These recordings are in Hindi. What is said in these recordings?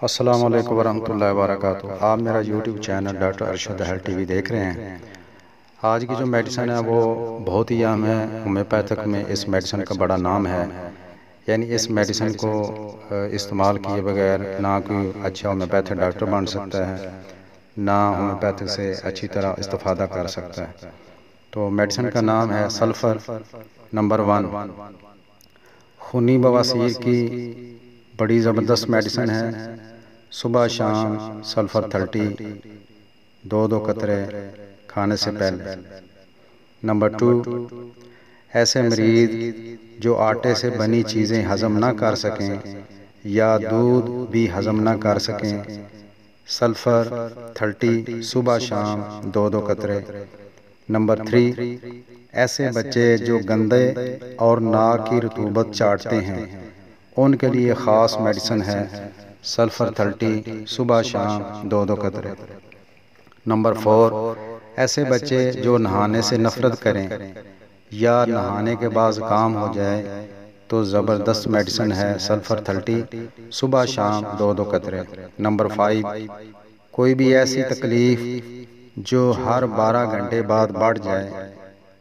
अस्सलाम वालेकुम वरहमतुल्लाहि वबरकातुहू। आप मेरा यूट्यूब चैनल डॉक्टर अरशद अहल टीवी देख रहे हैं। आज की जो मेडिसिन है वो बहुत ही अहम है। होम्योपैथिक में इस मेडिसिन का बड़ा नाम है। यानी इस मेडिसिन को इस्तेमाल किए बगैर ना कोई अच्छा होम्योपैथिक डॉक्टर बन सकता है, ना होम्योपैथिक से अच्छी तरह इस्तेफादा कर सकता है। तो मेडिसिन का नाम है सल्फ़र नंबर 1। खूनी बवासीर की बड़ी ज़बरदस्त मेडिसिन है। सुबह शाम सल्फ़र 30 दो कतरे खाने से पहले। नंबर 2, ऐसे मरीज़ जो आटे से बनी चीज़ें हज़म ना कर सकें या दूध भी हज़म ना कर सकें, सल्फ़र 30 सुबह शाम दो कतरे। नंबर 3, ऐसे बच्चे जो गंदे और नाक की रतूबत चाटते हैं, उनके लिए ख़ास मेडिसिन है सल्फ़र 30 सुबह शाम दो कतरे। नंबर 4, ऐसे बच्चे जो नहाने से नफ़रत करें या नहाने के बाद काम हो जाए तो ज़बरदस्त मेडिसिन है सल्फ़र 30 सुबह शाम दो कतरे। नंबर 5, कोई भी ऐसी तकलीफ़ जो हर 12 घंटे बाद बढ़ जाए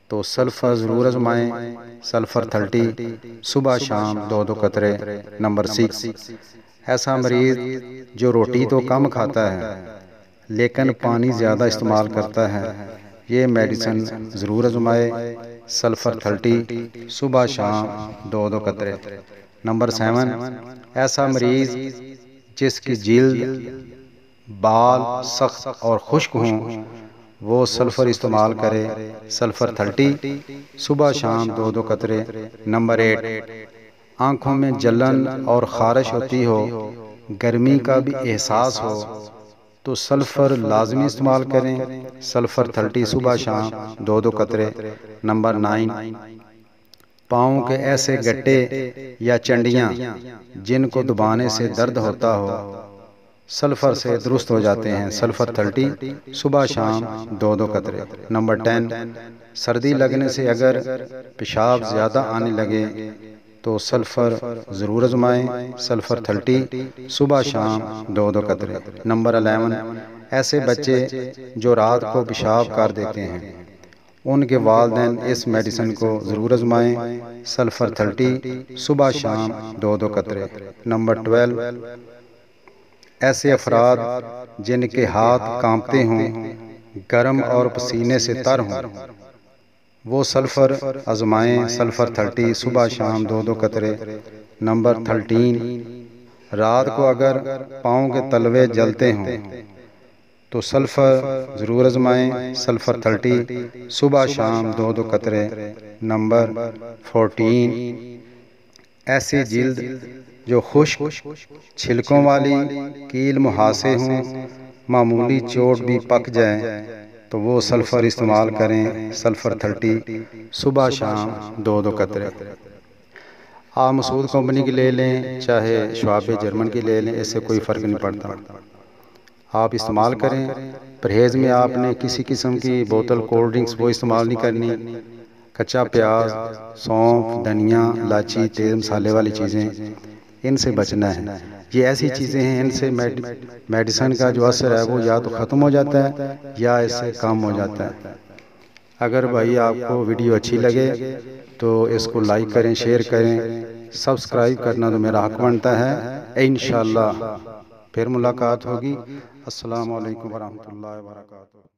तो सल्फ़र ज़रूर आज़माएं सल्फ़र 30 सुबह शाम दो कतरे। नंबर 6, ऐसा मरीज़ जो रोटी तो कम खाता है लेकिन पानी ज़्यादा इस्तेमाल करता है, ये मेडिसिन ज़रूर आज़माए सल्फ़र 30 सुबह शाम दो कतरे। नंबर 7, ऐसा मरीज़ जिसकी जिल्द बाल सख्त और खुश्क हों वो सल्फ़र इस्तेमाल करे सल्फ़र 30 सुबह शाम दो कतरे। नंबर 8, आँखों में जलन और ख़ारिश होती हो, गर्मी का भी एहसास हो तो सल्फ़र लाजमी इस्तेमाल करें सल्फ़र 30 सुबह शाम दो कतरे। नंबर 9, पाँव के ऐसे गट्टे या चंडियाँ जिनको दबाने से दर्द होता हो, सल्फ़र से दुरुस्त हो जाते हैं सल्फ़र 30 सुबह शाम दो कतरे। नंबर 10, सर्दी लगने से अगर पेशाब ज़्यादा आने लगे तो सल्फ़र ज़रूर आज़माएं सल्फ़र 30 सुबह शाम दो कतरे। नंबर 11, ऐसे बच्चे जो रात को पेशाब कर देते हैं, उनके वालिदैन इस मेडिसिन को ज़रूर आज़माएं सल्फ़र 30 सुबह शाम दो कतरे। नंबर 12, ऐसे अफराद जिनके हाथ कांपते हों, गर्म और पसीने से तर हों, वो सल्फ़र आज़माएं सल्फ़र 30 सुबह शाम दो कतरे। नंबर 13, रात को अगर पाँव के तलवे जलते हों तो सल्फ़र ज़रूर आज़माएं सल्फ़र 30 सुबह शाम दो कतरे। नंबर 14, ऐसी जिल्द जो खुश्क, छिलकों वाली, कील मुहासे हों, मामूली चोट भी पक जाए तो वो सल्फ़र इस्तेमाल करें सल्फ़र 30 सुबह शाम दो कतरे। आप मसूद कंपनी की ले लें चाहे श्वाब जर्मन की ले लें, इससे कोई फ़र्क नहीं पड़ता। आप इस्तेमाल करें। परहेज़ में आपने किसी किस्म की बोतल कोल्ड ड्रिंक्स वो इस्तेमाल नहीं करनी। कच्चा प्याज, सौंफ, धनिया, इलायची, तेज़ मसाले वाली चीज़ें, इनसे बचना है। ये ऐसी चीज़ें हैं इनसे मेडिसिन का जो असर है वो या तो ख़त्म हो जाता है या इससे कम हो जाता है। अगर भाई आपको वीडियो अच्छी लगे तो इसको लाइक करें, शेयर करें, सब्सक्राइब करना तो मेरा हक बनता है। इंशाअल्लाह फिर मुलाकात होगी। अस्सलाम वालेकुम वरहमतुल्लाहि वबरकातुहू।